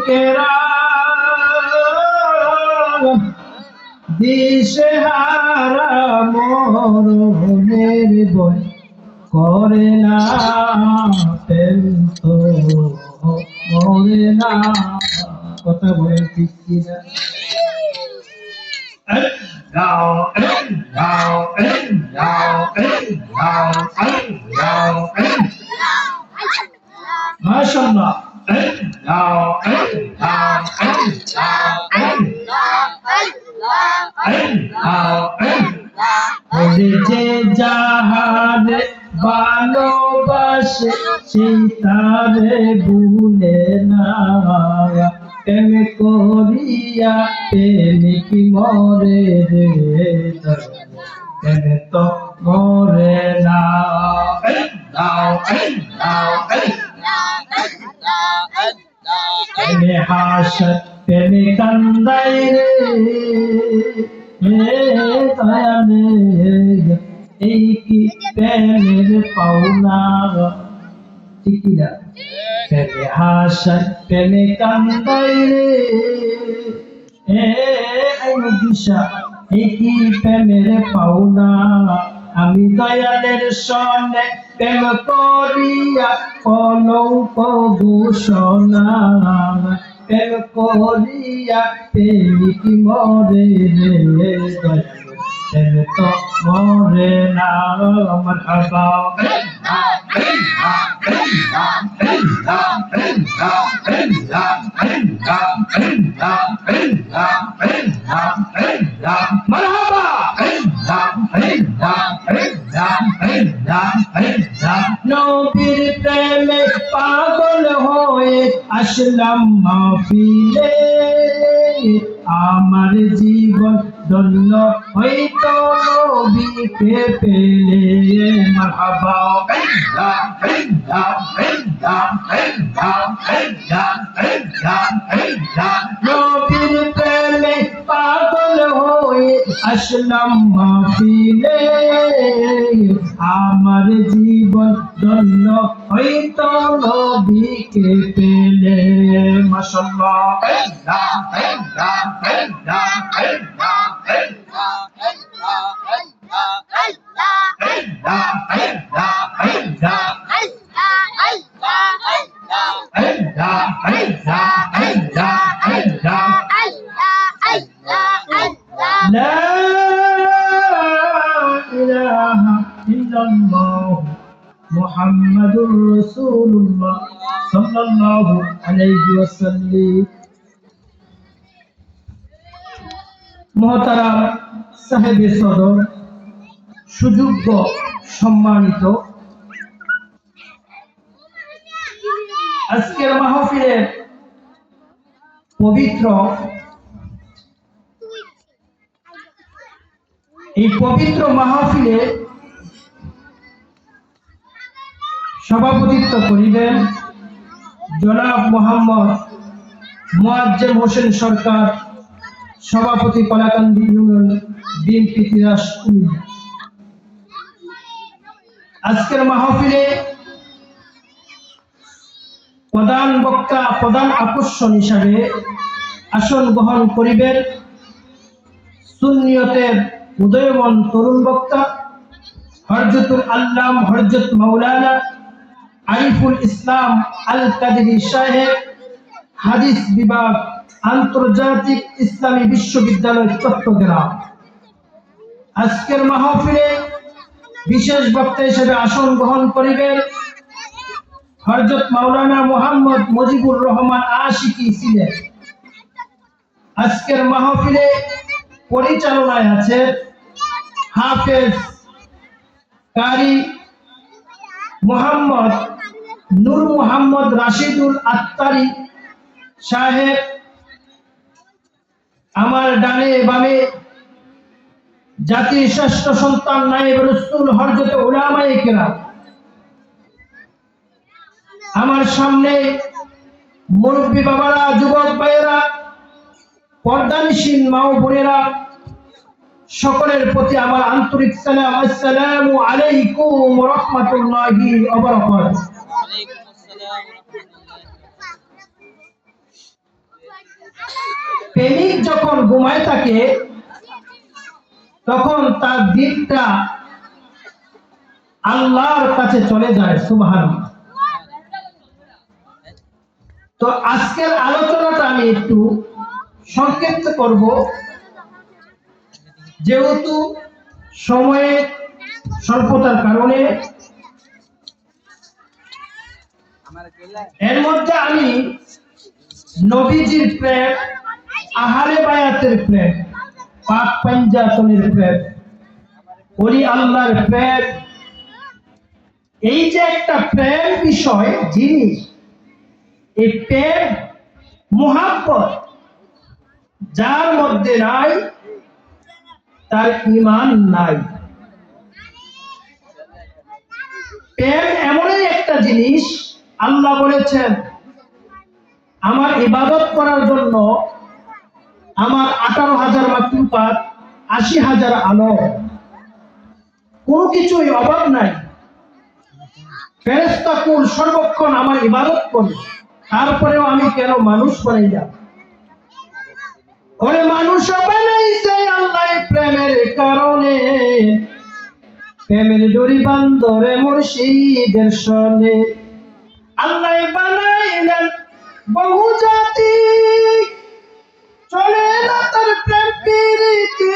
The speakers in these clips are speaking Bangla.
কেরা দিশেহারা মরণের বই করে না প্রেম তো মরে না। কথা বলেন ঠিক কিনা? মাশাআল্লাহ। যে যাহারে ভালোবাসে সেই তারে ভুলে না, প্রেম করিয়া প্রেমিক মরে রে, প্রেম তো মরে না। প্রেমে হাসে প্রেমে কান্দাই রে, দয়ালে এই কি প্রেমের পাওনা? ঠিক কিনা? প্রেমে হাসে প্রেমে কান্দাই রে, দিশা এই কি প্রেমের পাওনা? আমি দয়ালের সনে প্রেম করিয়া কলঙ্ক ঘোষণা, প্রেম করিয়া প্রেমিক মরে রে, প্রেম তো মরে না। মারহাবা। নবীর প্রেমে পাগল হয়ে আসলাম মাহফিলে, আমার জীবন ধন্য হইতো নবীকে পেলে। মারহাবা। নবীর প্রেমে পাগল হয়ে আসলাম মাহফিলে, আমার জীবন ধন্য হইতো নবীকে পেলে। মাশাআল্লাহ। لا إله إلا الله محمد رسول الله صلى الله عليه وسلم। মহতারাম সাহেবে সদর, সুযোগ্য সম্মানিত, আজকের মাহফিলের পবিত্র এই পবিত্র মাহফিলে সভাপতিত্ব করিবেন জনাব মোহাম্মদ মোয়াজ্জেম হোসেন সরকার, সভাপতি কলাকান্দি ইউনিয়ন বিএনপি তিতাস কুমিল্লা। আজকের মাহফিলে প্রধান বক্তা, প্রধান আকর্ষণ হিসাবে আসন গ্রহণ করিবেন সুন্নিয়তের উদয়মান তরুণ বক্তা হযরতুল আল্লাম হযরত মাওলানা আরিফুল ইসলাম আল কাদেরী সাহেব, হাদিস বিভাগ, আন্তর্জাতিক ইসলামী বিশ্ববিদ্যালয় চট্টগ্রাম। আজকের মাহফিলে বিশেষ বক্তা হিসেবে আসন গ্রহণ করিবেন হযরত মাওলানা মুহাম্মদ মুজিবুর রহমান আশিকি সিলেট। আজকের মাহফিলে পরিচালনায় আছে হাফেজ কারি মোহাম্মদ নূর মোহাম্মদ রাশিদুল আত্তারি সাহেব। আমার ডানে বামে জাতির শ্রেষ্ঠ সন্তান নায়েব রাসূল হযরত উলামায়ে কেরাম, আমার সামনে মুরব্বী বাবারা, যুবক ভাইয়েরা, পর্দানিশীন মা ও বোনেরা, সকলের প্রতি আমার আন্তরিক সালাম। আসসালামু আলাইকুম ওয়া রাহমাতুল্লাহি ওয়া বারাকাতুহু। প্রেমিক যখন ঘুমায় থাকে তখন তার দিলটা আল্লাহর কাছে চলে যায়। সুবহানাল্লাহ। তো আজকের আলোচনাটা আমি একটু সংক্ষিপ্ত করব, যেহেতু সময়ের স্বল্পতার কারণে। এর মধ্যে আমি নবীজির প্রেম, আহলে বায়াতের প্রেম, পাক পাঞ্জাতনের প্রেম, ওলি আল্লাহর প্রেম, এই যে একটা প্রেম বিষয় জিনিস, এই প্রেম মুহাব্বত যার মধ্যে নাই তার ঈমান নাই। প্রেম এমনই একটা জিনিস, আল্লাহ বলেছেন আমার ইবাদত করার জন্য আমার 18,000 মাকলুকাত, 80,000 আলো, কোনো কিছুই অভাব নাই। ফেরেশতা কুল সর্বক্ষণ আমার ইবাদত করে, তারপরেও আমি কেন মানুষ বানাই না? ওরে মানুষ বানাইছে আল্লাহ প্রেমের কারণে, প্রেমের ডোরি বান্দরে মুর্শিদের সনে। আল্লাহ বানাইলেন বহু জাতি, চলে না তার প্রেম প্রীতি।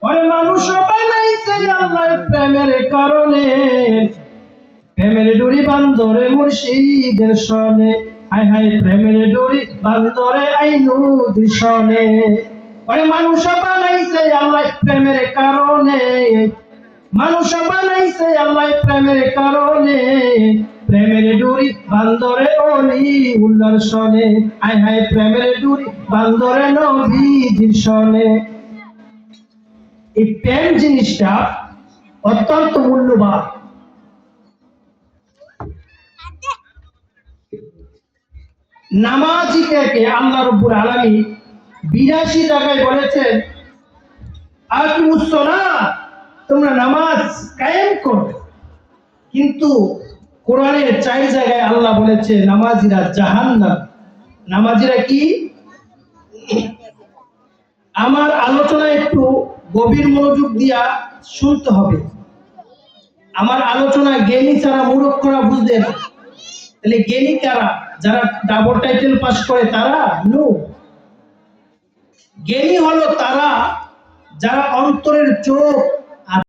ওরে মানুষ বানাইছে আল্লাহ প্রেমের কারণে, প্রেমের ডোরি বান্দরে মুর্শিদের সনে। হায় হায় প্রেমের ডোরি বান্দরে আইনুদের সনে। ওরে মানুষ বানাইছে আল্লাহ প্রেমের কারণে, মানুষ বানাইছে আল্লাহ প্রেমের কারণে, প্রেমের ডুরি বান্দরে অলি উল্লার সনে। হায় হায় প্রেমের ডুরি বান্দরে নবীজির সনে। এই প্রেম জিনিসটা অত্যন্ত মূল্যবান। নামাজিকে আল্লাহ রাব্বুল আলামিন 82 জায়গায় বলেছেন আকিমুস সালাত, তোমরা নামাজ কায়েম করো। কিন্তু কোরআনের 4 জায়গায় আল্লাহ বলেছে নামাজিরা জাহান্নাম। নামাজিরা কি? আমার আলোচনা একটু গভীর মনোযোগ দিয়া শুনতে হবে। আমার আলোচনা জ্ঞানী ছাড়া মূর্খরা বুঝবে না। তাহলে জ্ঞানী কারা? যারা ডাবল টাইটেল পাস করে তারা? নো। জ্ঞানী হলো তারা যারা অন্তরের চোখ